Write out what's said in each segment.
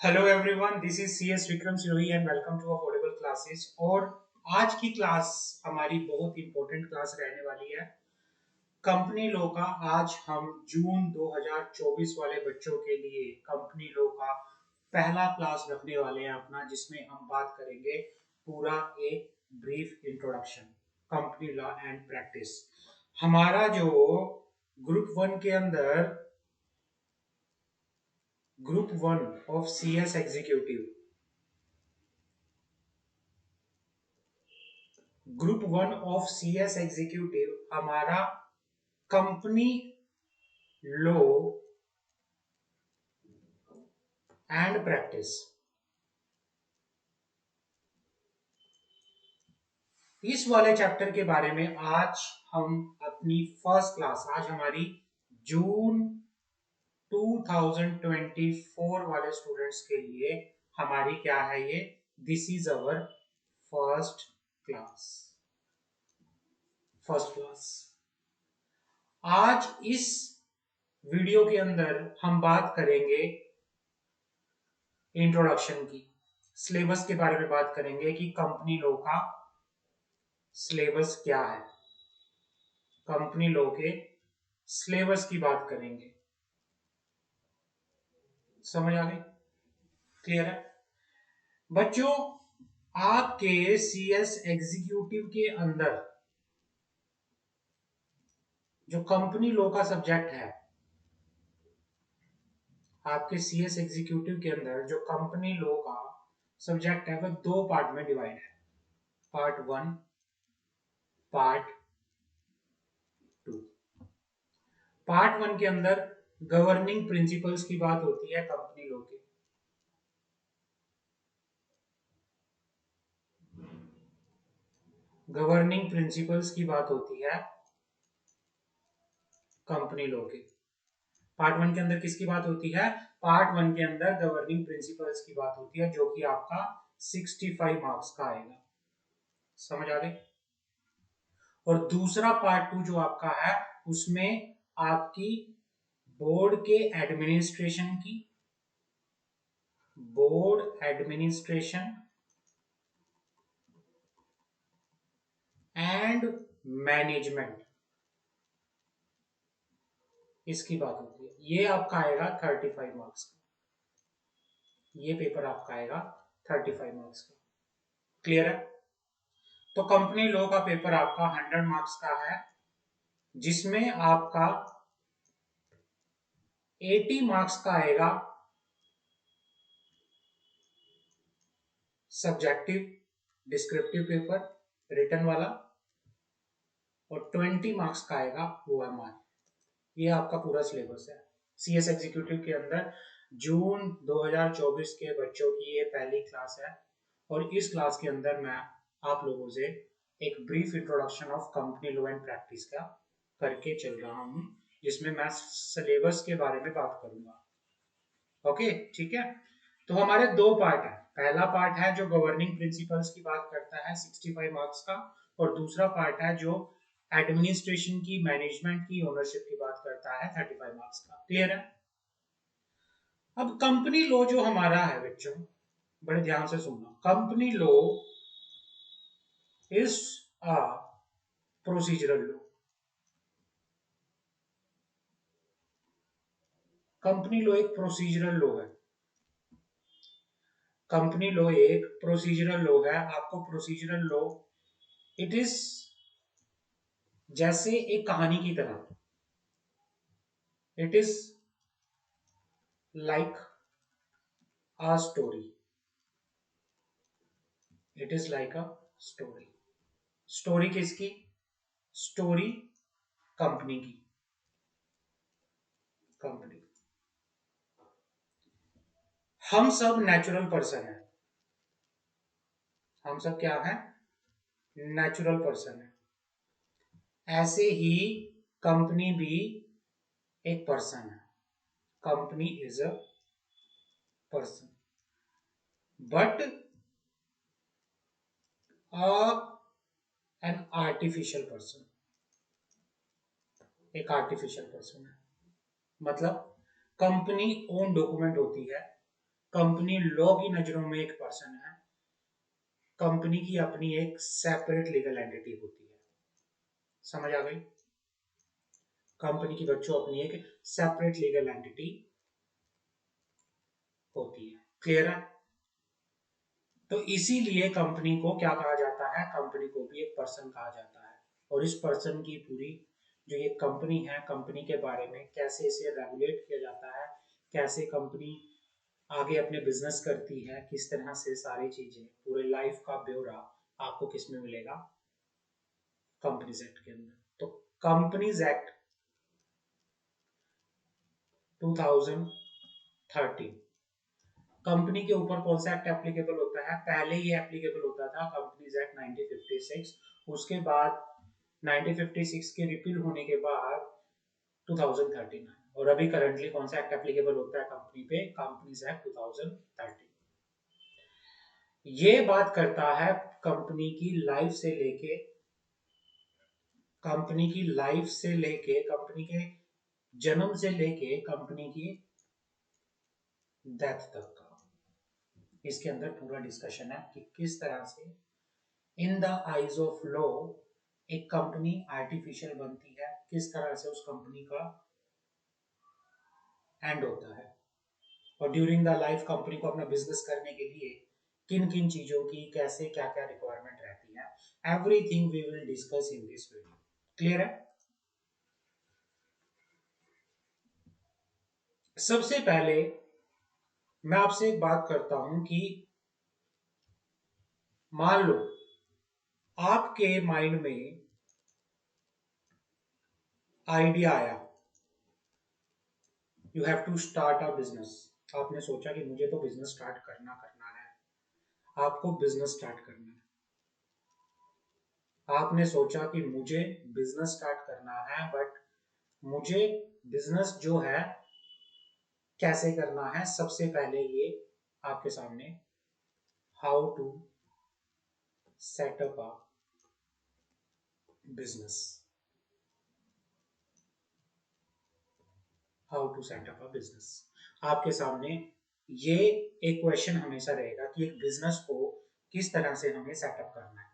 Hello everyone, this is C S Vikram Sirohi and welcome to affordable classes. और आज की class हमारी बहुत इंपॉर्टेंट क्लास रहने वाली है कंपनी लॉ का। आज हम जून 2024 वाले बच्चों के लिए कंपनी लॉ का पहला क्लास रखने वाले हैं अपना, जिसमें हम बात करेंगे पूरा एक brief introduction company law and practice. हमारा जो group one of C S executive group one of C S executive हमारा कंपनी लॉ एंड प्रैक्टिस, इस वाले चैप्टर के बारे में आज हम अपनी फर्स्ट क्लास, आज हमारी जून 2024 वाले स्टूडेंट्स के लिए हमारी क्या है ये, this is our first class. आज इस वीडियो के अंदर हम बात करेंगे इंट्रोडक्शन की, सिलेबस के बारे में बात करेंगे कि कंपनी लॉ का सिलेबस क्या है। कंपनी लॉ के सिलेबस की बात करेंगे। समझ आ गई? क्लियर है बच्चों? आपके सीएस एग्जीक्यूटिव के अंदर जो कंपनी लॉ का सब्जेक्ट है, आपके सीएस एग्जीक्यूटिव के अंदर जो कंपनी लॉ का सब्जेक्ट है, वह दो पार्ट में डिवाइड है, part one, part two. Part one के अंदर गवर्निंग प्रिंसिपल्स की बात होती है कंपनी लॉ के। गवर्निंग प्रिंसिपल्स की बात होती है कंपनी लॉ के। पार्ट वन के अंदर किसकी बात होती है? पार्ट वन के अंदर गवर्निंग प्रिंसिपल्स की बात होती है, जो कि आपका 65 मार्क्स का आएगा। समझ आ गई? और दूसरा पार्ट टू जो आपका है, उसमें आपकी बोर्ड के एडमिनिस्ट्रेशन की, बोर्ड एडमिनिस्ट्रेशन एंड मैनेजमेंट, इसकी बात होती है। ये आपका आएगा 35 मार्क्स का। ये पेपर आपका आएगा 35 मार्क्स का। क्लियर है? तो कंपनी लॉ का पेपर आपका 100 मार्क्स का है, जिसमें आपका 80 मार्क्स का आएगा सब्जेक्टिव डिस्क्रिप्टिव पेपर रिटन वाला, और 20 मार्क्स का आएगा ओएमआर। ये आपका पूरा सिलेबस है सीएस एग्जीक्यूटिव के अंदर। जून 2024 के बच्चों की ये पहली क्लास है, और इस क्लास के अंदर मैं आप लोगों से एक brief introduction of company law and practice का करके चल रहा हूं, जिसमें मैं सिलेबस के बारे में बात करूंगा। ओके, ठीक है। तो हमारे दो पार्ट है। पहला पार्ट है जो गवर्निंग प्रिंसिपल्स की बात करता है 65 मार्क्स का, और दूसरा पार्ट है जो एडमिनिस्ट्रेशन की, मैनेजमेंट की, ओनरशिप की बात करता है 35 मार्क्स का। क्लियर है? अब कंपनी लॉ जो हमारा है बच्चों, बड़े ध्यान से सुनना। Company law is a procedural law. Company law एक प्रोसीजरल लॉ है। कंपनी लॉ एक प्रोसीजरल लॉ है। आपको प्रोसीजरल लॉ, इट इज जैसे एक कहानी की तरह, it is like a story. It is like a story. Story किसकी? स्टोरी कंपनी की। कंपनी, हम सब नेचुरल पर्सन है। हम सब क्या है? नेचुरल पर्सन है। ऐसे ही कंपनी भी एक पर्सन है। Company is a person, but an artificial person. एक आर्टिफिशियल पर्सन है, मतलब कंपनी ओन डॉक्यूमेंट होती है, कंपनी लॉ की नजरों में एक पर्सन है, कंपनी की अपनी एक सेपरेट लीगल एंटिटी होती है। समझ आ गई? कंपनी की बच्चों अपनी एक सेपरेट लीगल एंटिटी होती है। क्लियर है? तो इसीलिए कंपनी को क्या कहा जाता है? कंपनी को भी एक पर्सन कहा जाता है। और इस पर्सन की पूरी जो ये कंपनी है, कंपनी के बारे में कैसे इसे रेगुलेट किया जाता है, कैसे कंपनी आगे अपने बिजनेस करती है, किस तरह से सारी चीजें, पूरे लाइफ का ब्यौरा आपको किस में मिलेगा? कंपनीज एक्ट के अंदर। तो कंपनीज एक्ट 2013, कंपनी के ऊपर कौन सा एक्ट एप्लीकेबल होता है? पहले ये एप्लीकेबल होता था कंपनीज एक्ट 1956, उसके बाद 1956 के रिपील होने के बाद 2013, और अभी करंटली कौन सा एक्ट एप्लीकेबल होता है कंपनी पे? Companies act 2013। ये बात करता है कंपनी की लाइफ से लेके, कंपनी की लाइफ से लेके, कंपनी के जन्म से लेके कंपनी की डेथ तक का इसके अंदर पूरा डिस्कशन है कि किस तरह से in the eyes of law एक कंपनी आर्टिफिशियल बनती है, किस तरह से उस कंपनी का एंड होता है, और ड्यूरिंग द लाइफ कंपनी को अपना बिजनेस करने के लिए किन किन चीजों की कैसे क्या क्या रिक्वायरमेंट रहती है, everything we will discuss in this video. Clear है? सबसे पहले मैं आपसे एक बात करता हूं कि मान लो आपके माइंड में आइडिया आया, you have to start a business. आपने सोचा कि मुझे तो बिजनेस स्टार्ट करना करना है, आपको बिजनेस स्टार्ट करना है। आपने सोचा कि मुझे बिजनेस स्टार्ट करना है, बट मुझे बिजनेस जो है कैसे करना है? सबसे पहले ये आपके सामने how to set up a business, how to set up a business आपके सामने ये एक क्वेश्चन हमेशा रहेगा कि एक बिजनेस को किस तरह से हमें सेटअप करना है।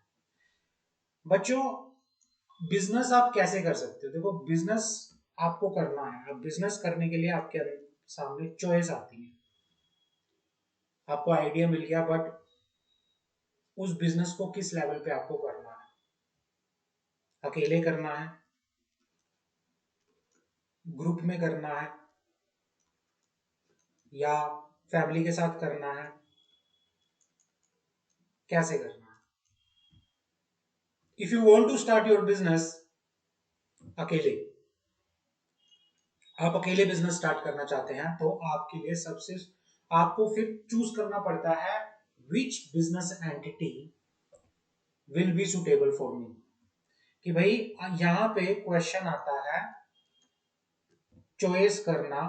बच्चों, बिजनेस आप कैसे कर सकते हो? देखो, बिजनेस आपको करना है, अब बिजनेस करने के लिए आपके सामने चॉइस आती है। आपको आइडिया मिल गया, बट उस बिजनेस को किस लेवल पे आपको करना है? अकेले करना है, ग्रुप में करना है, या फैमिली के साथ करना है, कैसे करना है? If you want to start your business अकेले, आप अकेले बिजनेस स्टार्ट करना चाहते हैं, तो आपके लिए सबसे आपको फिर चूज करना पड़ता है which business entity will be suitable for me. कि भाई यहां पे क्वेश्चन आता है चॉइस करना,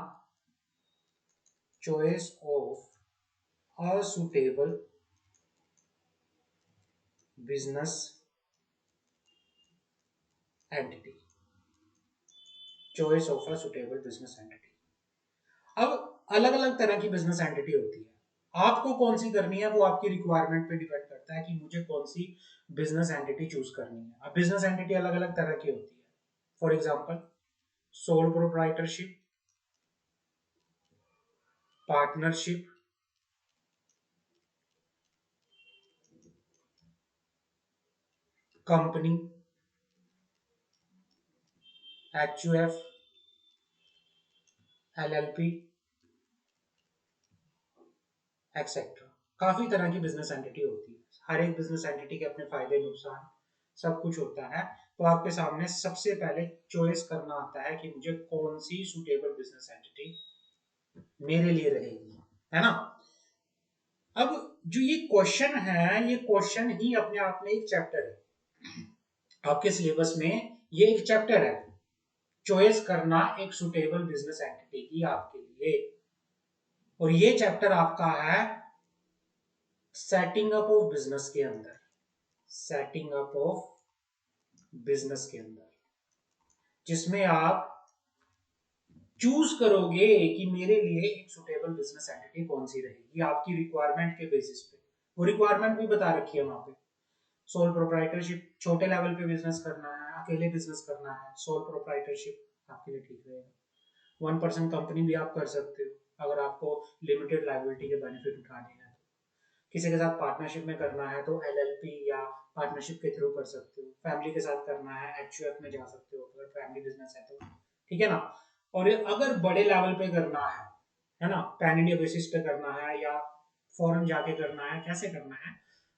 choice of a suitable business entity, choice of a suitable business entity. अब अलग अलग तरह की बिजनेस एंटिटी होती है, आपको कौन सी करनी है वो आपकी रिक्वायरमेंट पे डिपेंड करता है कि मुझे कौन सी बिजनेस एंटिटी चूज करनी है। अब बिजनेस एंटिटी अलग अलग तरह की होती है। For example, sole proprietorship, partnership, company, HUF, LLP, etcetera. काफी तरह की बिजनेस एंटिटी होती है, हर एक बिजनेस एंटिटी के अपने फायदे नुकसान सब कुछ होता है। तो आपके सामने सबसे पहले चॉइस करना आता है कि मुझे कौन सी सुटेबल बिजनेस एंटिटी मेरे लिए रहेगी, है ना? अब जो ये क्वेश्चन है, ये क्वेश्चन ही अपने आप में एक चैप्टर है आपके सिलेबस में। ये एक चैप्टर है, चॉइस करना एक सुटेबल बिजनेस एंटिटी की आपके लिए। और ये चैप्टर आपका है सेटिंग अप ऑफ बिजनेस के अंदर, सेटिंग अप ऑफ बिजनेस के अंदर, जिसमें आप चूज करोगे कि मेरे लिए एक सुटेबल बिजनेस एंटिटी कौन सी रहेगी आपकी रिक्वायरमेंट के बेसिस पे। वो रिक्वायरमेंट भी बता रखी है वहां पे। सोल प्रोप्राइटरशिप, छोटे लेवल पे बिजनेस करना है, अकेले बिजनेस करना है, सोल प्रोप्राइटरशिप आपके लिए ठीक रहेगा। 1% कंपनी भी आप कर सकते हो अगर आपको लिमिटेड लायबिलिटी के बेनिफिट उठाने हैं। किसी के साथ पार्टनरशिप में करना है तो एलएलपी या पार्टनरशिप के थ्रू कर सकते हो। फैमिली के साथ करना है एचयूएफ में जा सकते हो अगर फैमिली बिजनेस है तो, ठीक है ना। और ये अगर बड़े लेवल पे करना है ना, पैन इंडिया बेसिस पे करना है या फॉरेन जाके करना है, कैसे करना है,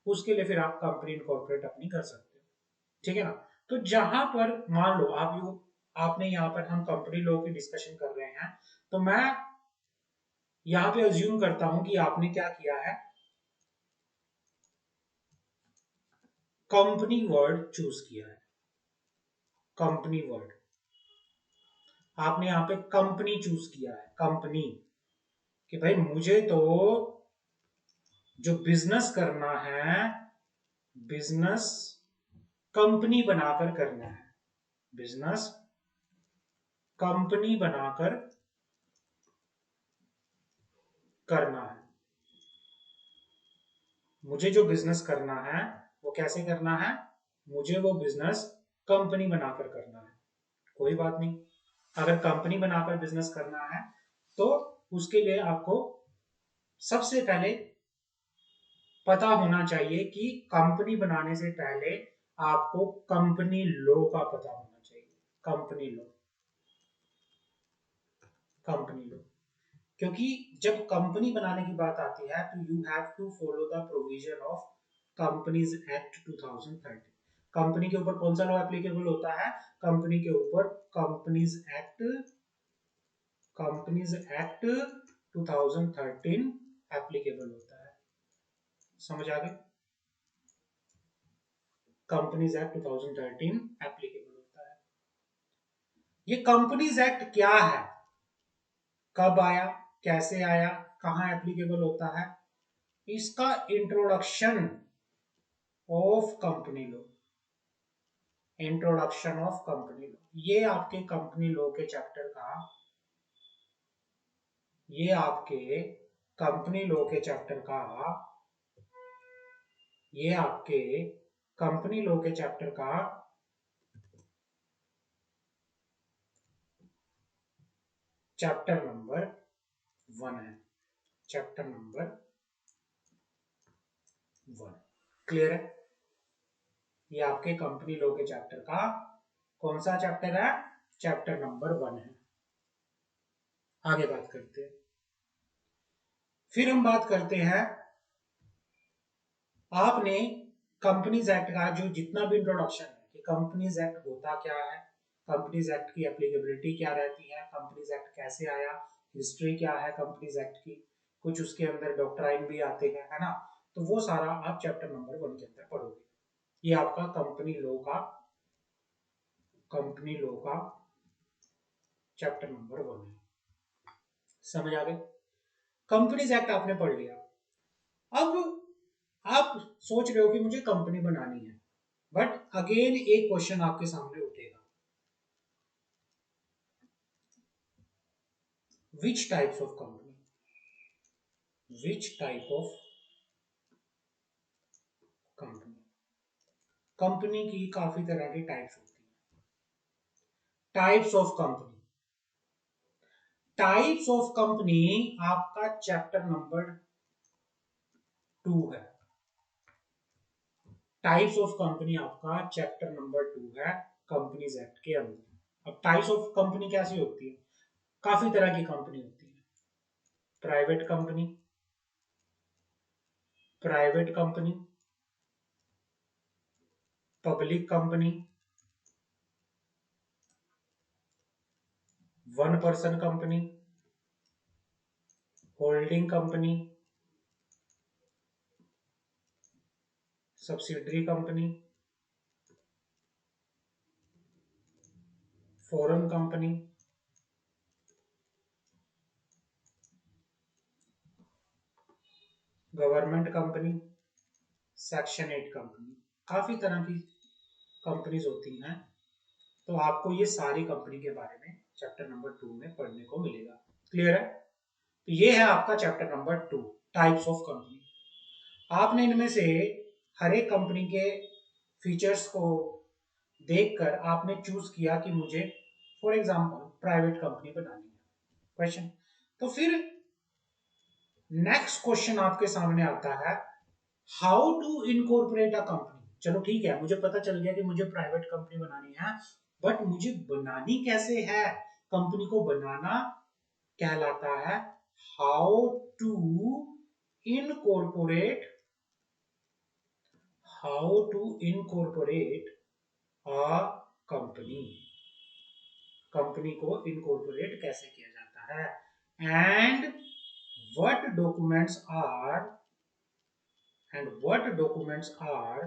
उसके लिए फिर आप कंपनी इनकॉर्पोरेट अपनी कर सकते हो, ठीक है ना। तो जहां पर मान लो आपने यहाँ पर हम कंपनी लॉ की डिस्कशन कर रहे हैं, तो मैं यहाँ पे अज्यूम करता हूं कि आपने क्या किया है, कंपनी वर्ड चूज किया है। कंपनी वर्ड आपने यहां पे कंपनी चूज किया है, कंपनी, कि भाई मुझे तो जो बिजनेस करना है, बिजनेस कंपनी बनाकर करना है, बिजनेस कंपनी बनाकर करना है। मुझे जो बिजनेस करना है वो कैसे करना है, मुझे वो बिजनेस कंपनी बनाकर करना है। कोई बात नहीं, अगर कंपनी बनाकर बिजनेस करना है तो उसके लिए आपको सबसे पहले पता होना चाहिए कि कंपनी बनाने से पहले आपको कंपनी लॉ का पता होना चाहिए। कंपनी लॉ, कंपनी लॉ, क्योंकि जब कंपनी बनाने की बात आती है तो you have to follow the provision of companies act 2013। Company के ऊपर कौन सा लॉ एप्लीकेबल होता है, कंपनी के ऊपर कंपनीज एक्ट 2013 एप्लीकेबल होता है। समझ आ गई, कंपनीज एक्ट 2013 एप्लीकेबल होता है। ये कंपनीज एक्ट क्या है, कब आया, कैसे आया, कहां एप्लीकेबल होता है, इसका introduction of company law, introduction of company law, ये आपके कंपनी लॉ के चैप्टर का, ये आपके कंपनी लॉ के चैप्टर का, ये आपके कंपनी लॉ के चैप्टर का चैप्टर नंबर 1 है, चैप्टर नंबर 1। क्लियर है, ये आपके कंपनी लॉ के चैप्टर का कौन सा चैप्टर है, चैप्टर नंबर 1 है। आगे बात करते हैं, फिर हम बात करते हैं, आपने कंपनीज एक्ट का जो जितना भी इंट्रोडक्शन है कि कंपनीज एक्ट होता क्या है, कंपनीज एक्ट की एप्लीकेबिलिटी क्या रहती है, कंपनीज एक्ट कैसे आया, हिस्ट्री क्या है कंपनीज एक्ट की, कुछ उसके अंदर डॉक्ट्राइन भी आते हैं, है ना। तो वो सारा आप चैप्टर नंबर 1 के अंदर पढ़ोगे। ये आपका कंपनी लॉ का चैप्टर नंबर 1 है। समझ आ गई, कंपनीज एक्ट आपने पढ़ लिया। अब आप सोच रहे हो कि मुझे कंपनी बनानी है, बट अगेन एक क्वेश्चन आपके सामने उठेगा, which types of company, which type of company. Company की काफी तरह की टाइप्स होती है, types of company, types of company आपका चैप्टर नंबर 2 है, टाइप्स ऑफ कंपनी आपका चैप्टर नंबर 2 है कंपनीज एक्ट के अंदर। अब टाइप्स ऑफ कंपनी कैसी होती है, काफी तरह की कंपनी होती है, private company, private company, public company, 1% company, holding company, subsidiary company, foreign company, government company, section 8 company. काफी तरह की कंपनीज होती हैं, तो आपको ये सारी कंपनी के बारे में चैप्टर नंबर 2 में पढ़ने को मिलेगा। क्लियर है? तो ये है आपका chapter number 2, types of company. आपने इनमें से हर एक कंपनी के फीचर्स को देखकर आपने चूज किया कि मुझे फॉर एग्जांपल प्राइवेट कंपनी बनानी है। क्वेश्चन, तो फिर नेक्स्ट क्वेश्चन आपके सामने आता है, how to incorporate a company. चलो ठीक है, मुझे पता चल गया कि मुझे प्राइवेट कंपनी बनानी है, बट मुझे बनानी कैसे है? कंपनी को बनाना कहलाता है how to incorporate, how to incorporate a company. Company को इनकॉर्पोरेट कैसे किया जाता है, and what documents are, and what documents are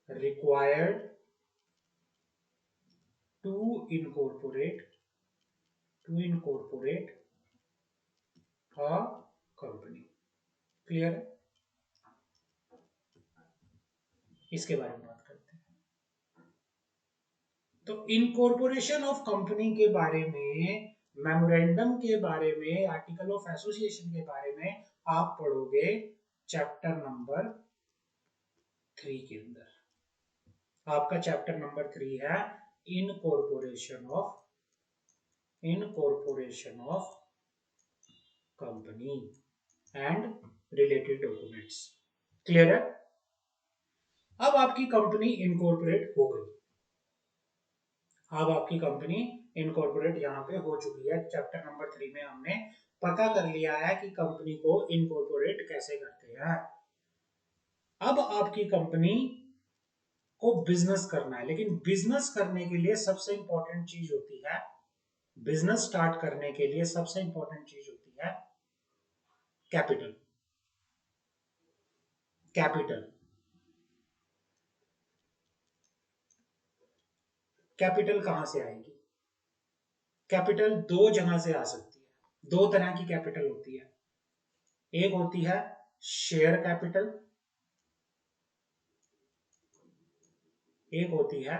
required to incorporate a company। Clear है? इसके बारे में बात करते हैं। तो इनकॉर्पोरेशन ऑफ कंपनी के बारे में, मेमोरेंडम के बारे में, आर्टिकल ऑफ एसोसिएशन के बारे में आप पढ़ोगे चैप्टर नंबर 3 के अंदर। आपका चैप्टर नंबर 3 है incorporation of company and related documents. Clear है? अब आपकी कंपनी इनकॉर्पोरेट हो गई, अब आपकी कंपनी इनकॉर्पोरेट यहां पे हो चुकी है। चैप्टर नंबर 3 में हमने पता कर लिया है कि कंपनी को इनकॉर्पोरेट कैसे करते हैं। अब आपकी कंपनी को बिजनेस करना है, लेकिन बिजनेस करने के लिए सबसे इंपॉर्टेंट चीज होती है, बिजनेस स्टार्ट करने के लिए सबसे इंपॉर्टेंट चीज होती है कैपिटल। कैपिटल, कैपिटल कहां से आएगी? कैपिटल दो जगह से आ सकती है, दो तरह की कैपिटल होती है। एक होती है शेयर कैपिटल, एक होती है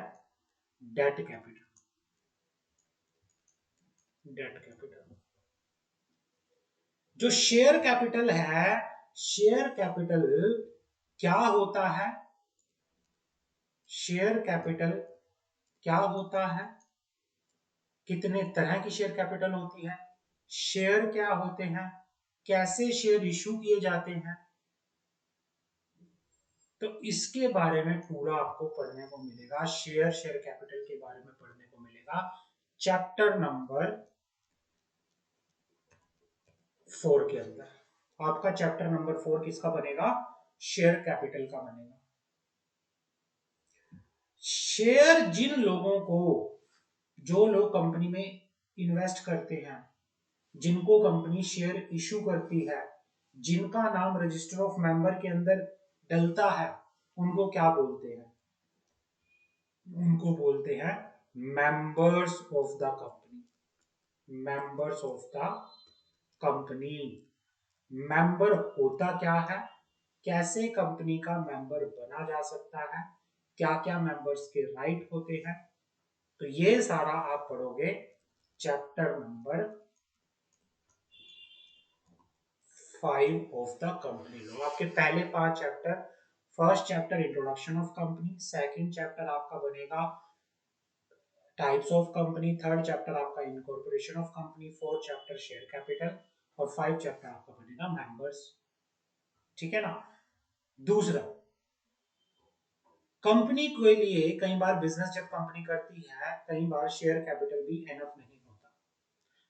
डेट कैपिटल। डेट कैपिटल, जो शेयर कैपिटल है, शेयर कैपिटल क्या होता है? शेयर कैपिटल क्या होता है? कितने तरह की शेयर कैपिटल होती है? शेयर क्या होते हैं? कैसे शेयर इशू किए जाते हैं? तो इसके बारे में पूरा आपको पढ़ने को मिलेगा। शेयर कैपिटल के बारे में पढ़ने को मिलेगा चैप्टर नंबर 4 के अंदर। आपका चैप्टर नंबर 4 किसका बनेगा? शेयर कैपिटल का बनेगा। शेयर जिन लोगों को, जो लोग कंपनी में इन्वेस्ट करते हैं, जिनको कंपनी शेयर इशू करती है, जिनका नाम रजिस्टर ऑफ मेंबर के अंदर डलता है, उनको क्या बोलते हैं? उनको बोलते हैं members of the company. Members of the company. Member होता क्या है, कैसे कंपनी का मेंबर बना जा सकता है, क्या क्या मेंबर्स के राइट होते हैं, तो ये सारा आप पढ़ोगे chapter number 5 of the company law. आपके पहले 5 chapter, first chapter introduction of company, second chapter आपका बनेगा types of company, third chapter आपका incorporation of company, fourth chapter share capital, और 5 चैप्टर आपका बनेगा मेंबर्स। ठीक है ना? दूसरा, कंपनी के लिए कई बार बिजनेस जब कंपनी करती है, कई बार शेयर कैपिटल भी एनफ नहीं होता।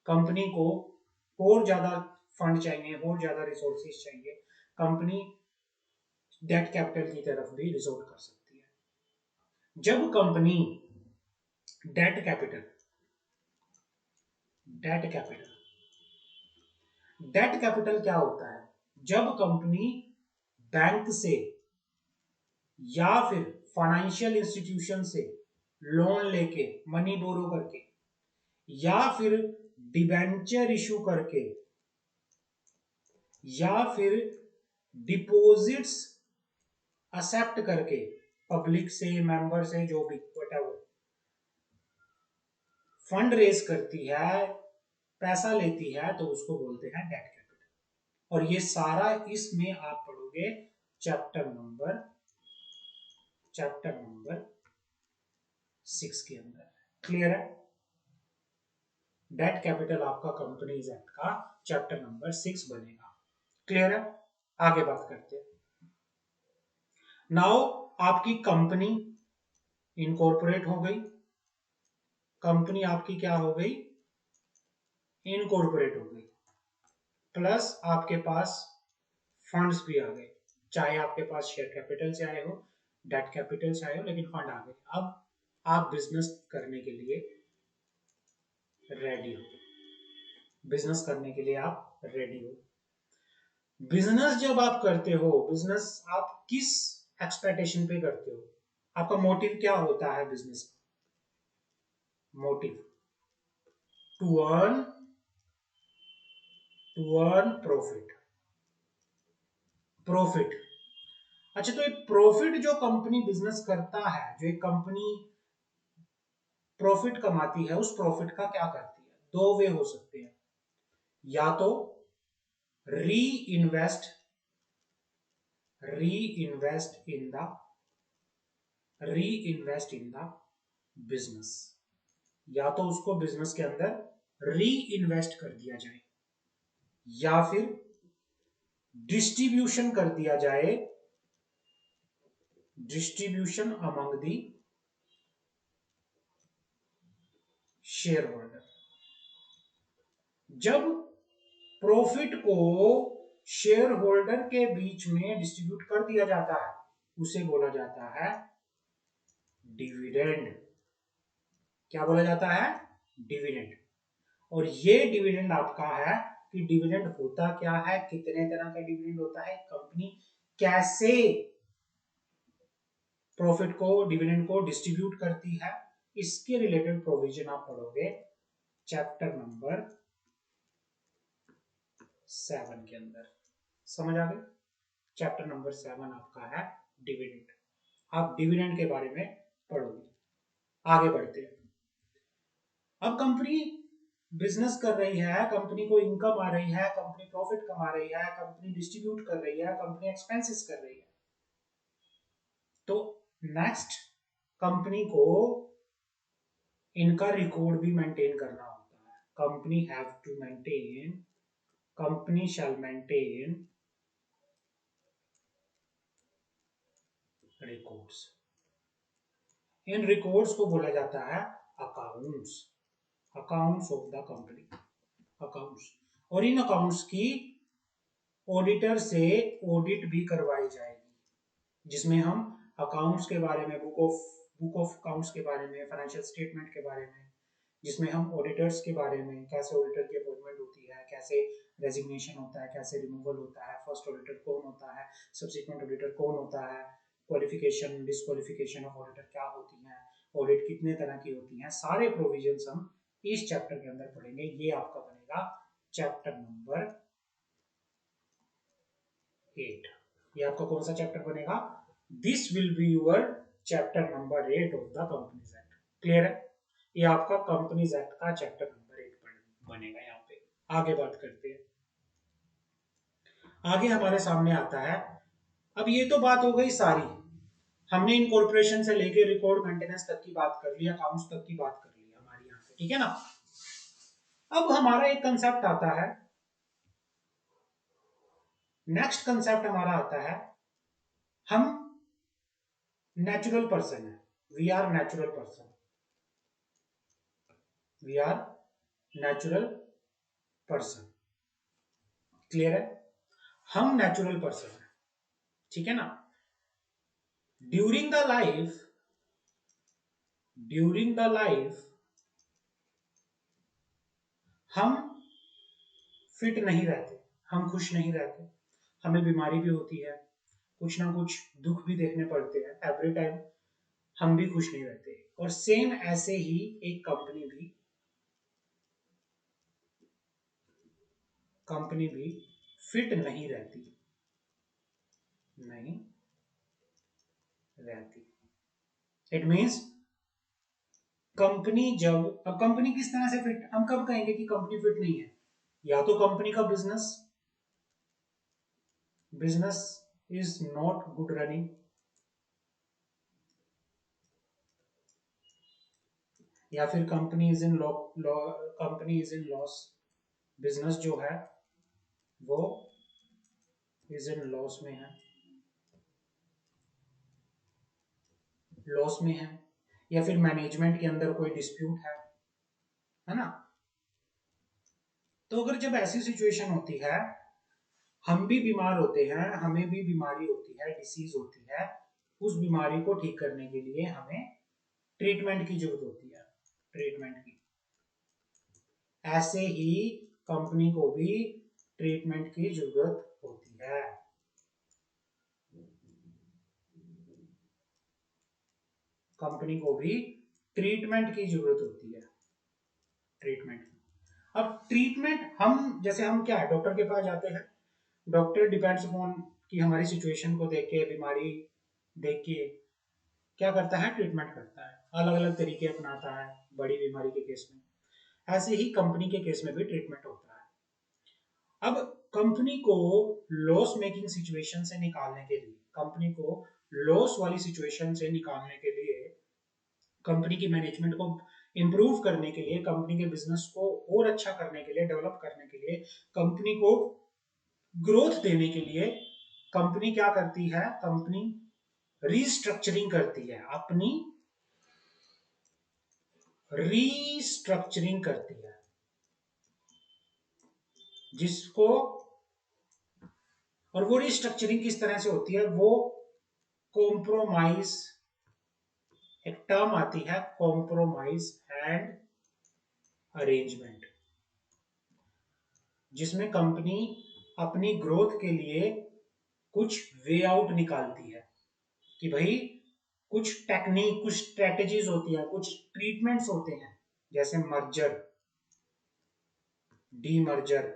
कंपनी को और ज्यादा फंड चाहिए, और ज्यादा रिसोर्सेज चाहिए, कंपनी डेट कैपिटल की तरफ भी रिजोर्ट कर सकती है। जब company debt capital, debt capital, debt capital क्या होता है? जब कंपनी बैंक से या फिर फाइनेंशियल इंस्टीट्यूशन से लोन लेके, मनी बोरो करके, या फिर डिबेंचर इशू करके, या फिर डिपॉजिट्स एक्सेप्ट करके, पब्लिक से, मेंबर से, जो भी व्हाटएवर, फंड रेज करती है, पैसा लेती है, तो उसको बोलते हैं डेट कैपिटल। और ये सारा इसमें आप पढ़ोगे चैप्टर नंबर 6 के अंदर। क्लियर है? डेट कैपिटल आपका कंपनीज एक्ट का चैप्टर नंबर 6 बनेगा। क्लियर है? आगे बात करते हैं। नाउ आपकी कंपनी इनकॉर्पोरेट हो गई, कंपनी आपकी क्या हो गई? इनकॉर्पोरेट हो गई, प्लस आपके पास फंड्स भी आ गए, चाहे आपके पास शेयर कैपिटल से आए हो, डेट कैपिटल से आए हो, लेकिन फंड आ गए। अब आप बिजनेस करने के लिए रेडी हो, बिजनेस करने के लिए आप रेडी हो। बिजनेस जब आप करते हो, बिजनेस आप किस एक्सपेक्टेशन पे करते हो? आपका मोटिव क्या होता है बिजनेस का? Motive to earn profit. Profit, अच्छा, तो ये प्रॉफिट जो कंपनी बिजनेस करता है, जो एक कंपनी प्रॉफिट कमाती है, उस प्रॉफिट का क्या करती है? दो वे हो सकते हैं, या तो री इन्वेस्ट इन द बिजनेस, या तो उसको बिजनेस के अंदर री इन्वेस्ट कर दिया जाए, या फिर डिस्ट्रीब्यूशन कर दिया जाए, distribution among the share holder. जब प्रॉफिट को शेयर होल्डर के बीच में डिस्ट्रीब्यूट कर दिया जाता है, उसे बोला जाता है डिविडेंड। क्या बोला जाता है? डिविडेंड। और ये डिविडेंड आपका है कि डिविडेंड होता क्या है, कितने तरह का डिविडेंड होता है, कंपनी कैसे प्रॉफिट को, डिविडेंड को डिस्ट्रीब्यूट करती है, इसके रिलेटेड प्रोविजन आप पढ़ोगे चैप्टर नंबर 7 के अंदर। समझ आ गए? चैप्टर नंबर 7 आपका है डिविडेंड। आप डिविडेंड के बारे में पढ़ोगे। आगे बढ़ते हैं। अब कंपनी बिजनेस कर रही है, कंपनी को इनकम आ रही है, कंपनी प्रॉफिट कमा रही है, कंपनी डिस्ट्रीब्यूट कर रही है, कंपनी एक्सपेंसेस कर रही है। तो नेक्स्ट, कंपनी को इनका रिकॉर्ड भी मेंटेन करना होता है। Company shall maintain records. इन रिकॉर्ड्स को बोला जाता है accounts, accounts of the company, accounts. और इन अकाउंट्स की ऑडिटर से ऑडिट भी करवाई जाएगी, जिसमें हम अकाउंट्स के बारे में, बुक ऑफ अकाउंट्स के बारे में, फाइनेंशियल स्टेटमेंट के बारे में, जिसमें हम ऑडिटर्स के बारे में, कैसे ऑडिटर की अपॉइंटमेंट होती है, कैसे रेजिग्नेशन होता है, कैसे रिमूवल होता है, फर्स्ट ऑडिटर कौन होता है, सब्सिक्वेंट ऑडिटर कौन होता है, क्वालिफिकेशन डिस्क्वालिफिकेशन ऑफ ऑडिटर क्या होती है, ऑडिट कितने तरह की होती हैं, सारे प्रोविजंस हम इस चैप्टर के अंदर पढ़ेंगे। ये आपका बनेगा चैप्टर नंबर 8। ये आपका कौन सा चैप्टर बनेगा? This will be your chapter number 8 of the companies act. Clear है? ये आपका कंपनीज एक्ट का चैप्टर नंबर 8 बनेगा। यहाँ पे आगे बात करते हैं। आगे हमारे सामने आता है, अब ये तो बात हो गई सारी, हमने इनकॉर्पोरेशन से लेके रिकॉर्ड मेंटेनेंस तक की बात कर ली, अकाउंट्स तक की बात कर ली हमारी यहाँ पे, ठीक है ना? अब हमारा एक कंसेप्ट आता है, नेक्स्ट कंसेप्ट हमारा आता है, हम नेचुरल पर्सन है, we are natural person, we are natural person. Clear है? हम नेचुरल पर्सन है, ठीक है ना? ड्यूरिंग द लाइफ हम फिट नहीं रहते, हम खुश नहीं रहते, हमें बीमारी भी होती है, कुछ ना कुछ दुख भी देखने पड़ते हैं, एवरी टाइम हम भी खुश नहीं रहते। और सेम ऐसे ही एक कंपनी भी फिट नहीं रहती, नहीं रहती। इट मीन्स कंपनी जब, अब कंपनी किस तरह से फिट, हम कब कहेंगे कि कंपनी फिट नहीं है? या तो कंपनी का business business is not good running, या फिर company is in company is in loss, business जो है वो इज इन लॉस में है, लॉस में है, या फिर मैनेजमेंट के अंदर कोई डिस्प्यूट है ना? तो अगर जब ऐसी सिचुएशन होती है, हम भी बीमार होते हैं, हमें भी बीमारी होती है, डिसीज होती है, उस बीमारी को ठीक करने के लिए हमें ट्रीटमेंट की जरूरत होती है, ट्रीटमेंट की। ऐसे ही कंपनी को भी ट्रीटमेंट की जरूरत होती है। कंपनी को भी ट्रीटमेंट की जरूरत होती है, ट्रीटमेंट। अब ट्रीटमेंट हम, जैसे हम क्या है, डॉक्टर के पास जाते हैं, डॉक्टर डिपेंड्स अपॉन कि हमारी सिचुएशन को देख के, बीमारी देख के क्या करता है, ट्रीटमेंट करता है, अलग अलग तरीके अपनाता है बड़ी बीमारी के केस में। ऐसे ही कंपनी के केस में भी ट्रीटमेंट होता है। अब कंपनी को लॉस मेकिंग सिचुएशन से निकालने के लिए, कंपनी को लॉस वाली सिचुएशन से निकालने के लिए, कंपनी की मैनेजमेंट को इंप्रूव करने के लिए, कंपनी के बिजनेस को और अच्छा करने के लिए, डेवलप करने के लिए, कंपनी को ग्रोथ देने के लिए कंपनी क्या करती है, कंपनी रीस्ट्रक्चरिंग करती है, अपनी रीस्ट्रक्चरिंग करती है, जिसको, और वो रीस्ट्रक्चरिंग किस तरह से होती है, वो कॉम्प्रोमाइज, एक टर्म आती है कॉम्प्रोमाइज एंड अरेंजमेंट, जिसमें कंपनी अपनी ग्रोथ के लिए कुछ वे आउट निकालती है कि भाई कुछ टेक्निक, कुछ स्ट्रेटेजीज होती है, कुछ ट्रीटमेंट्स होते हैं, जैसे merger, demerger,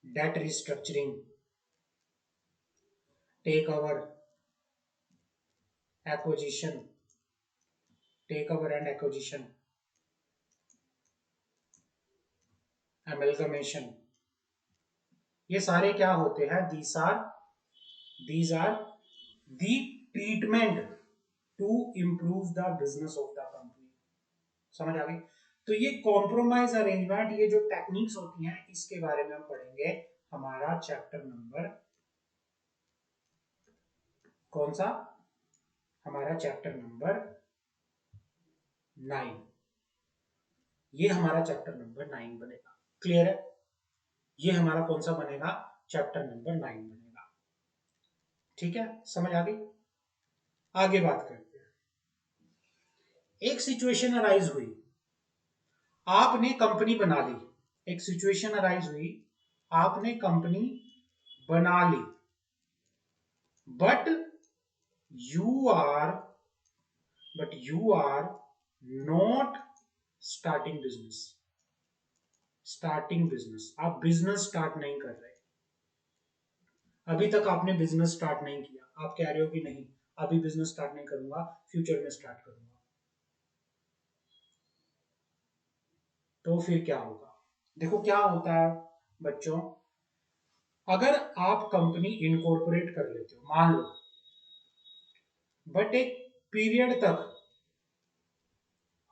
debt restructuring, take over, acquisition, take over and acquisition, amalgamation, ये सारे क्या होते हैं, these are the treatment to improve the business of the company. समझ आ गई? तो ये कॉम्प्रोमाइज अरेंजमेंट, ये जो टेक्निक्स होती हैं, इसके बारे में हम पढ़ेंगे, हमारा चैप्टर नंबर कौन सा, हमारा चैप्टर नंबर 9, ये हमारा चैप्टर नंबर 9 बनेगा। क्लियर है? ये हमारा कौन सा बनेगा, चैप्टर नंबर 9 बनेगा। ठीक है, समझ आ गई? आगे बात करते हैं। एक सिचुएशन अराइज हुई, आपने कंपनी बना ली, एक सिचुएशन अराइज हुई, आपने कंपनी बना ली, but you are but you are not starting business, आप बिजनेस स्टार्ट नहीं कर रहे, अभी तक आपने बिजनेस स्टार्ट नहीं किया, आप कह रहे हो कि नहीं अभी बिजनेस स्टार्ट नहीं करूंगा, फ्यूचर में स्टार्ट करूंगा, तो फिर क्या होगा? देखो क्या होता है बच्चों, अगर आप कंपनी इनकॉर्पोरेट कर लेते हो, मान लो, बट एक पीरियड तक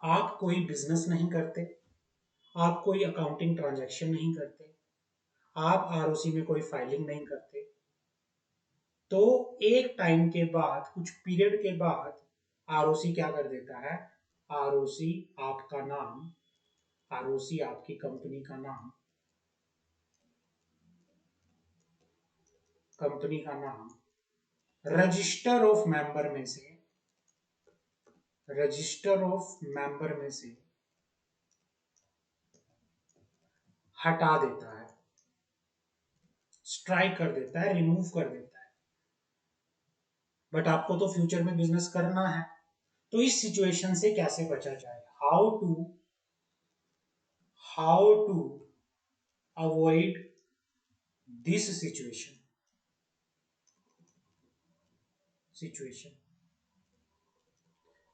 आप कोई बिजनेस नहीं करते, आप कोई अकाउंटिंग ट्रांजैक्शन नहीं करते, आप आरओसी में कोई फाइलिंग नहीं करते, तो एक टाइम के बाद, कुछ पीरियड के बाद, आरओसी क्या कर देता है, आरओसी आपका नाम, आरओसी आपकी कंपनी का नाम, कंपनी का नाम रजिस्टर ऑफ मेंबर में से, रजिस्टर ऑफ मेंबर में से हटा देता है, स्ट्राइक कर देता है, रिमूव कर देता है। बट आपको तो फ्यूचर में बिजनेस करना है, तो इस सिचुएशन से कैसे बचा जाए, how to avoid this situation,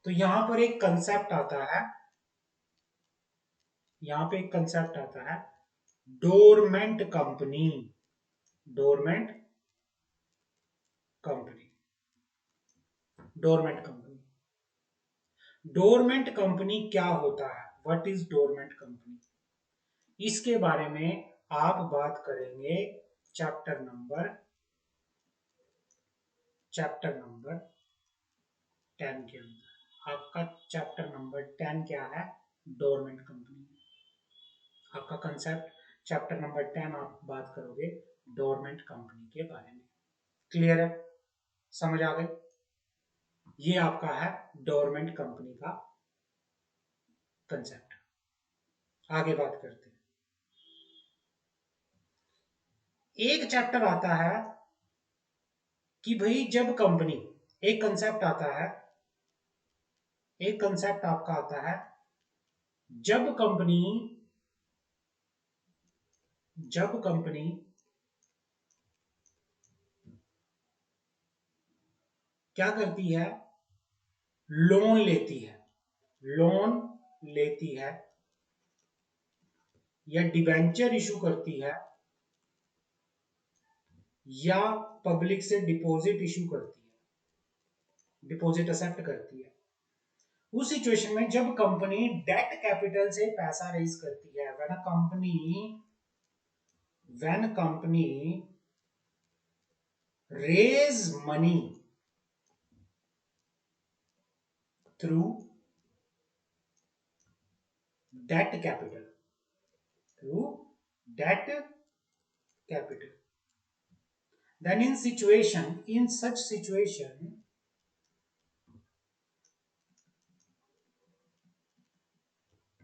तो यहां पर एक कंसेप्ट आता है, यहां पे एक कंसेप्ट आता है dormant company. Dormant company, dormant company. Dormant company क्या होता है, व्हाट इज डोरमेंट कंपनी, इसके बारे में आप बात करेंगे चैप्टर नंबर 10 के अंदर। आपका चैप्टर नंबर 10 क्या है, डोरमेंट कंपनी। आपका कंसेप्ट चैप्टर नंबर 10 आप बात करोगे डोरमेंट कंपनी के बारे में। क्लियर है, समझ आ गई। ये आपका है डोरमेंट कंपनी का कंसेप्ट। आगे बात करते हैं। एक चैप्टर आता है कि भाई जब कंपनी, एक कंसेप्ट आता है, एक कंसेप्ट आपका आता है जब कंपनी, जब कंपनी क्या करती है, लोन लेती है, लोन लेती है या डिबेंचर इशू करती है या पब्लिक से डिपॉजिट इशू करती है, डिपॉजिट एक्सेप्ट करती है। उस सिचुएशन में जब कंपनी डेट कैपिटल से पैसा रेज करती है, when company raise money through debt capital, through debt capital, then in such situation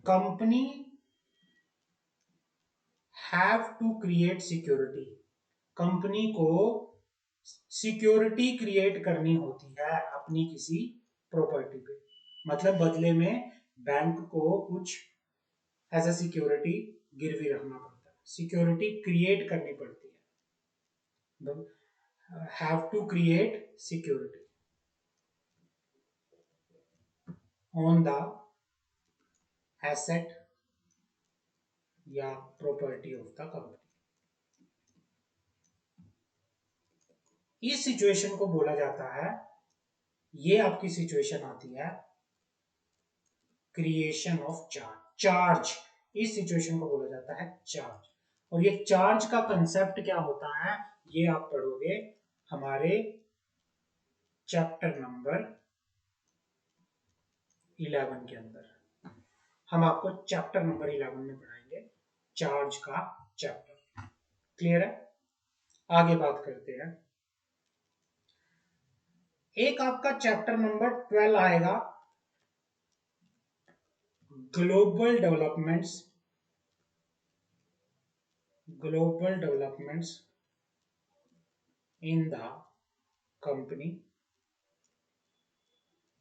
company have to create security, कंपनी को सिक्योरिटी क्रिएट करनी होती है अपनी किसी प्रॉपर्टी पे, मतलब बदले में बैंक को कुछ एज अ सिक्योरिटी गिरवी रखना पड़ता है, सिक्योरिटी क्रिएट करनी पड़ती है, have to create security on the asset या प्रॉपर्टी ऑफ द कंपनी। इस सिचुएशन को बोला जाता है, ये आपकी सिचुएशन आती है क्रिएशन ऑफ चार्ज। चार्ज, इस सिचुएशन को बोला जाता है चार्ज। और ये चार्ज का कंसेप्ट क्या होता है, ये आप पढ़ोगे हमारे चैप्टर नंबर 11 के अंदर। हम आपको चैप्टर नंबर 11 में पढ़ाएंगे चार्ज का चैप्टर। क्लियर है, आगे बात करते हैं। एक आपका चैप्टर नंबर 12 आएगा global developments, global developments in the company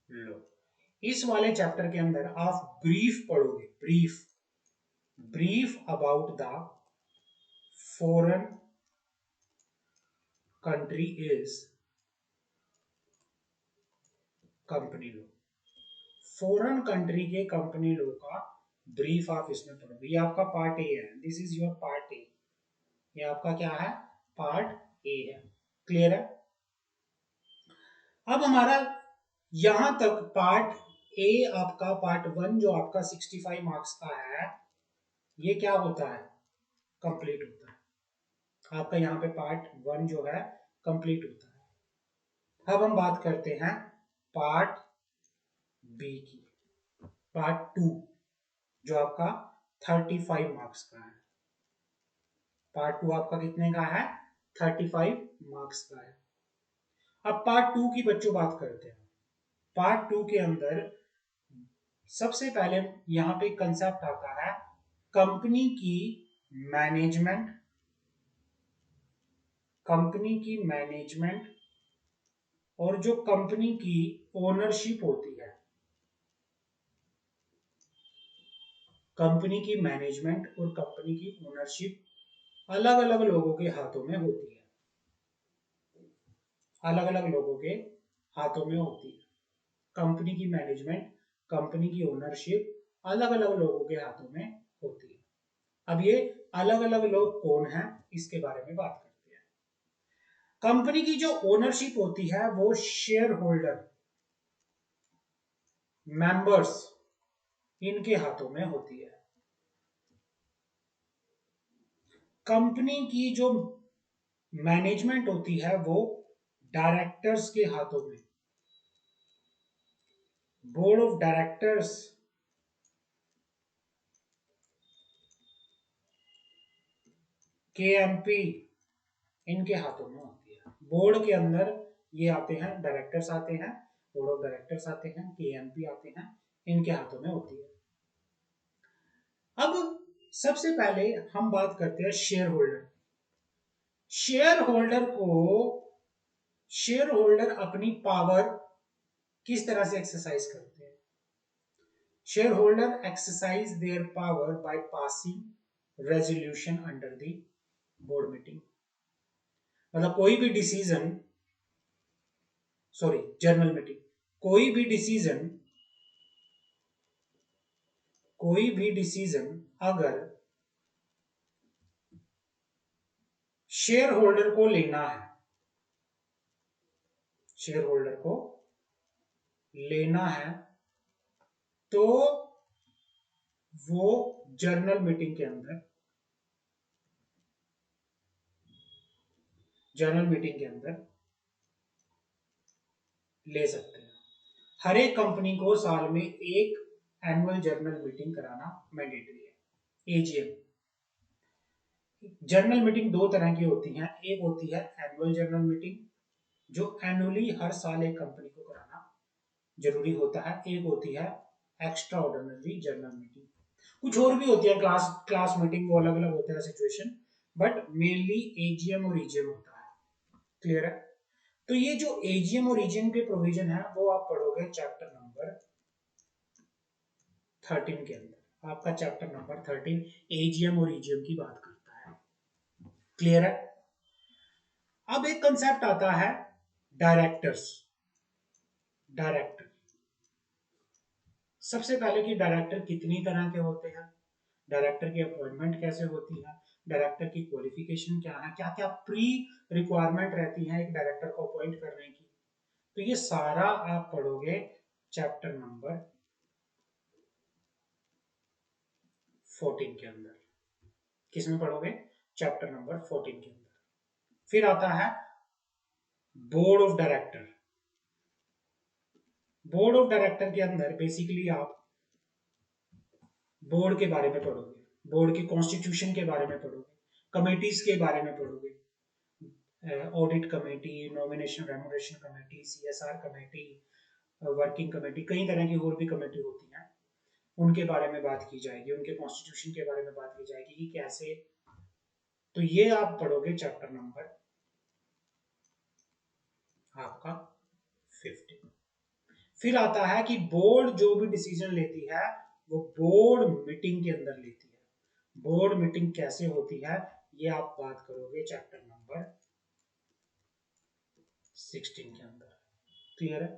law. इस वाले चैप्टर के अंदर आप ब्रीफ पढ़ोगे, brief, brief about the foreign country is company law. Foreign country के कंपनी लॉ का ब्रीफ आप इसमें पढ़ोगे। ये आपका पार्ट ए है, this is your part A. ये आपका क्या है, पार्ट ए है। क्लियर है। अब हमारा यहां तक पार्ट ए, आपका पार्ट 1 जो आपका 65 मार्क्स का है, ये क्या होता है, कंप्लीट होता है। आपका यहाँ पे पार्ट 1 जो है कंप्लीट होता है। अब हम बात करते हैं पार्ट बी की, पार्ट 2 जो आपका 35 मार्क्स का है। पार्ट 2 आपका कितने का है, 35 मार्क्स का है। अब पार्ट 2 की बच्चों बात करते हैं। पार्ट 2 के अंदर सबसे पहले यहां पे कंसेप्ट आता है कंपनी की मैनेजमेंट, कंपनी की मैनेजमेंट और जो कंपनी की ओनरशिप होती है, कंपनी की मैनेजमेंट और कंपनी की ओनरशिप अलग अलग लोगों के हाथों में होती है, अलग अलग लोगों के हाथों में होती है। कंपनी की मैनेजमेंट, कंपनी की ओनरशिप अलग अलग लोगों के हाथों में होती है। अब ये अलग अलग लोग कौन हैं, इसके बारे में बात करते हैं। कंपनी की जो ओनरशिप होती है वो शेयर होल्डर, मेंबर्स, इनके हाथों में होती है। कंपनी की जो मैनेजमेंट होती है वो डायरेक्टर्स के हाथों में, बोर्ड ऑफ डायरेक्टर्स, केएमपी, इनके हाथों में होती है। बोर्ड के अंदर ये आते हैं, डायरेक्टर्स आते हैं, बोर्ड ऑफ डायरेक्टर्स आते हैं, केएमपी आते हैं, इनके हाथों में होती है। अब सबसे पहले हम बात करते हैं शेयर होल्डर। शेयर होल्डर को, शेयर होल्डर अपनी पावर किस तरह से एक्सरसाइज करते हैं? Share holder exercise their power by passing resolution under the board meeting. मतलब कोई भी डिसीजन, सॉरी जनरल मीटिंग, कोई भी डिसीजन, कोई भी डिसीजन अगर शेयर होल्डर को लेना है, शेयर होल्डर को लेना है, तो वो जनरल मीटिंग के अंदर, जनरल मीटिंग के अंदर ले सकते हैं। हर एक कंपनी को साल में एक एनुअल जनरल मीटिंग कराना मैंडेटरी है, एजीएम। जनरल मीटिंग दो तरह की होती हैं, एक होती है एनुअल जनरल मीटिंग, जो एनुअली हर साल एक कंपनी को कराना जरूरी होता है, एक होती है एक्स्ट्रा ऑर्डिनरी जनरल मीटिंग। कुछ और भी होती है, क्लास मीटिंग, वो अलग अलग होता है सिचुएशन, बट मेनली एजीएम और ईजीएम होता है। क्लियर है? तो ये जो एजीएम और ईजीएम के प्रोविजन है वो आप पढ़ोगे चैप्टर नंबर 13 के अंदर। आपका चैप्टर नंबर 13 एजीएम और ईजीएम की बात करता है। क्लियर है? अब एक कंसेप्ट आता है डायरेक्टर्स। डायरेक्टर, सबसे पहले कि डायरेक्टर कितनी तरह के होते हैं, डायरेक्टर की अपॉइंटमेंट कैसे होती है, डायरेक्टर की क्वालिफिकेशन क्या है, क्या क्या प्री रिक्वायरमेंट रहती है एक डायरेक्टर को अपॉइंट करने की, तो ये सारा आप पढ़ोगे चैप्टर नंबर 14 के अंदर। किसमें पढ़ोगे? चैप्टर नंबर 14 के अंदर। फिर आता है board of director. Board of director के अंदर बेसिकली आप बोर्ड के बारे में पढ़ोगे, बोर्ड की कॉन्स्टिट्यूशन के बारे में पढ़ोगे, कमेटीज के बारे में पढ़ोगे, audit committee, nomination remuneration committee, CSR committee, working committee, कई तरह की और भी कमेटी होती हैं, उनके बारे में बात की जाएगी, उनके कॉन्स्टिट्यूशन के बारे में बात की जाएगी कि कैसे, तो ये आप पढ़ोगे चैप्टर नंबर आपका 15। फिर आता है कि बोर्ड जो भी डिसीजन लेती है वो बोर्ड मीटिंग के अंदर लेती है। बोर्ड मीटिंग कैसे होती है ये आप बात करोगे चैप्टर नंबर 16 के अंदर। क्लियर है?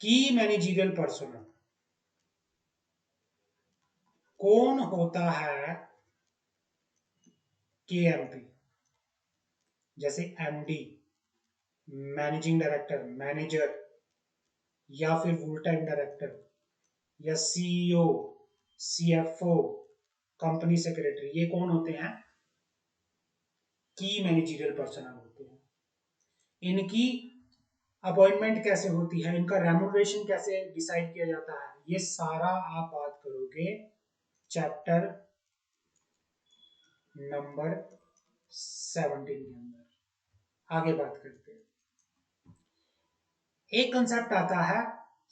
की मैनेजरियल पर्सनल, कौन होता है केएमपी? जैसे एमडी, मैनेजिंग डायरेक्टर, मैनेजर, या फिर फुल टाइम डायरेक्टर, या सीईओ, सीएफओ, कंपनी सेक्रेटरी, ये कौन होते हैं? की मैनेजरियल पर्सनल होते हैं। इनकी अपॉइंटमेंट कैसे होती है, इनका रेम्यूनरेशन कैसे डिसाइड किया जाता है, ये सारा आप बात करोगे चैप्टर नंबर 17 के अंदर। आगे बात करते हैं। एक कंसेप्ट आता है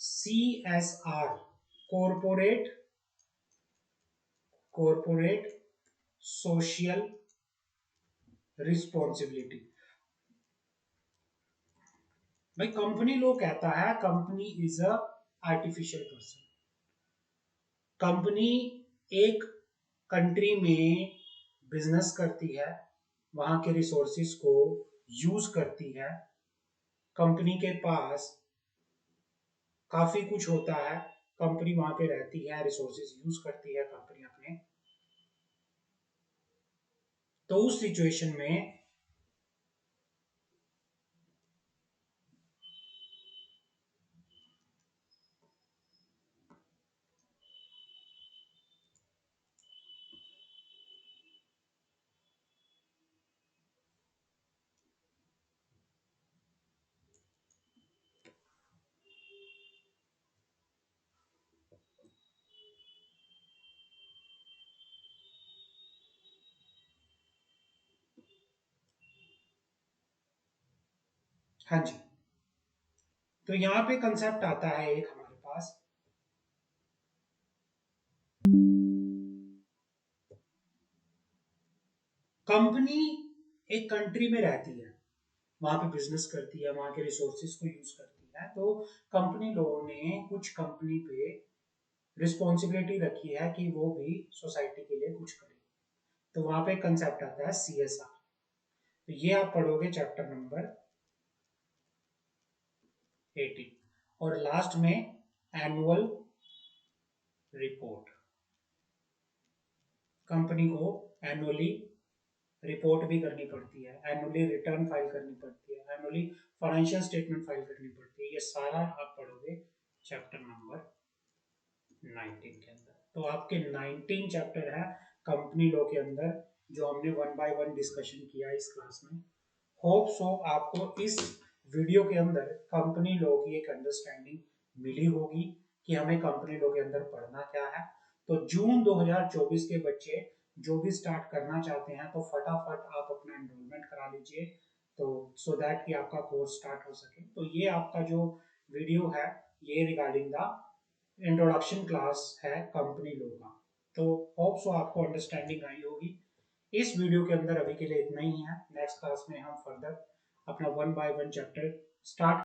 CSR, corporate corporate social responsibility. भाई कंपनी लो कहता है company is a artificial person. Company एक कंट्री में बिजनेस करती है, वहां के रिसोर्सेज को यूज करती है, कंपनी के पास काफी कुछ होता है, कंपनी वहां पे रहती है, रिसोर्सेज यूज करती है कंपनी अपने, तो उस सिचुएशन में हाँ जी, तो यहाँ पे कंसेप्ट आता है एक हमारे पास, कंपनी एक कंट्री में रहती है, वहां पे बिजनेस करती है, वहां के रिसोर्सेज को यूज करती है, तो कंपनी लोगों ने कुछ कंपनी पे रिस्पॉन्सिबिलिटी रखी है कि वो भी सोसाइटी के लिए कुछ करे, तो वहां पे कंसेप्ट आता है CSR। तो ये आप पढ़ोगे चैप्टर नंबर 18, और लास्ट में एनुअल रिपोर्ट, कंपनी को एनुअली रिपोर्ट भी करनी पड़ती है, एनुअली रिटर्न फाइल करनी पड़ती है, एनुअली फाइनेंशियल स्टेटमेंट फाइल करनी पड़ती है, ये सारा आप पढ़ोगे चैप्टर नंबर 19 के अंदर। तो आपके 19 चैप्टर है कंपनी लॉ के अंदर, जो हमने वन बाय वन डिस्कशन किया इस क्लास में। होप सो आपको इस वीडियो के अंदर कंपनी लॉ की एक अंडरस्टैंडिंग मिली होगी कि हमें कंपनी लॉ के अंदर पढ़ना क्या है। तो जून 2024 के बच्चे जो भी स्टार्ट करना चाहते हैं तो फटाफट आप अपना एनरोलमेंट करा लीजिए, तो सो दैट कि आपका कोर्स स्टार्ट हो सके। तो ये आपका जो वीडियो है ये रिगार्डिंग द इंट्रोडक्शन क्लास है कंपनी लॉ का। तो होप सो आपको अंडरस्टैंडिंग आई होगी। इस वीडियो के अंदर अभी के लिए इतना ही है, नेक्स्ट क्लास में हम फर्दर अपना one by one chapter start